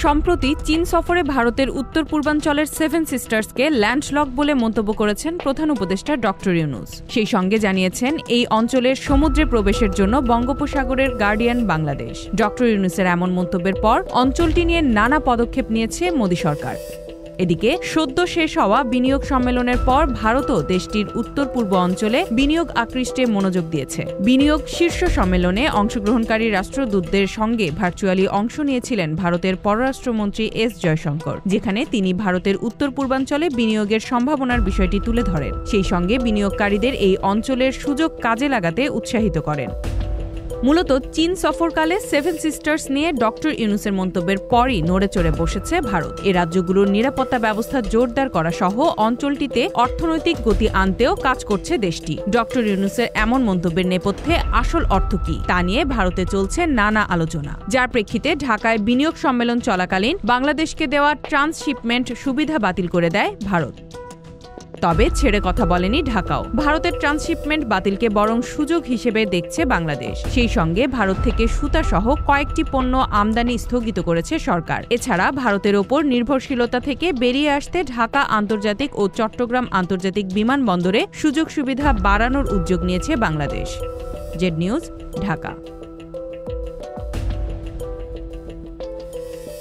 সম্প্রতি চীন সফরে ভারতের উত্তর পূর্বাঞ্চলের সেভেন সিস্টার্সকে ল্যান্ডলক বলে মন্তব্য করেছেন প্রধান উপদেষ্টা ডক্টর ইউনূস। সেই সঙ্গে জানিয়েছেন এই অঞ্চলের সমুদ্রে প্রবেশের জন্য বঙ্গোপসাগরের গার্ডিয়ান বাংলাদেশ। ডক্টর ইউনূসের এমন মন্তব্যের পর অঞ্চলটি নিয়ে নানা পদক্ষেপ নিয়েছে মোদি সরকার। এদিকে সদ্য শেষ হওয়া বিনিয়োগ সম্মেলনের পর ভারতও দেশটির উত্তর পূর্ব অঞ্চলে বিনিয়োগ আকৃষ্টে মনোযোগ দিয়েছে। বিনিয়োগ শীর্ষ সম্মেলনে অংশগ্রহণকারী রাষ্ট্রদূতদের সঙ্গে ভার্চুয়ালি অংশ নিয়েছিলেন ভারতের পররাষ্ট্রমন্ত্রী এস জয়শঙ্কর, যেখানে তিনি ভারতের উত্তর পূর্বাঞ্চলে বিনিয়োগের সম্ভাবনার বিষয়টি তুলে ধরেন। সেই সঙ্গে বিনিয়োগকারীদের এই অঞ্চলের সুযোগ কাজে লাগাতে উৎসাহিত করেন। মূলত চীন সফরকালে সেভেন সিস্টার্স নিয়ে ডক্টর ইউনূসের মন্তব্যের পরই নড়েচড়ে বসেছে ভারত। এ রাজ্যগুলোর নিরাপত্তা ব্যবস্থা জোরদার করা সহ অঞ্চলটিতে অর্থনৈতিক গতি আনতেও কাজ করছে দেশটি। ডক্টর ইউনূসের এমন মন্তব্যের নেপথ্যে আসল অর্থ কী তা নিয়ে ভারতে চলছে নানা আলোচনা, যার প্রেক্ষিতে ঢাকায় বিনিয়োগ সম্মেলন চলাকালীন বাংলাদেশকে দেওয়া ট্রান্সশিপমেন্ট সুবিধা বাতিল করে দেয় ভারত। তবে ছেড়ে কথা বলেনি ঢাকাও। ভারতের ট্রান্সশিপমেন্ট বাতিলকে বরং সুযোগ হিসেবে দেখছে বাংলাদেশ। সেই সঙ্গে ভারত থেকে সুতা সহ কয়েকটি পণ্য আমদানি স্থগিত করেছে সরকার। এছাড়া ভারতের ওপর নির্ভরশীলতা থেকে বেরিয়ে আসতে ঢাকা আন্তর্জাতিক ও চট্টগ্রাম আন্তর্জাতিক বিমানবন্দরে সুযোগ সুবিধা বাড়ানোর উদ্যোগ নিয়েছে বাংলাদেশ। Z news, Dhaka.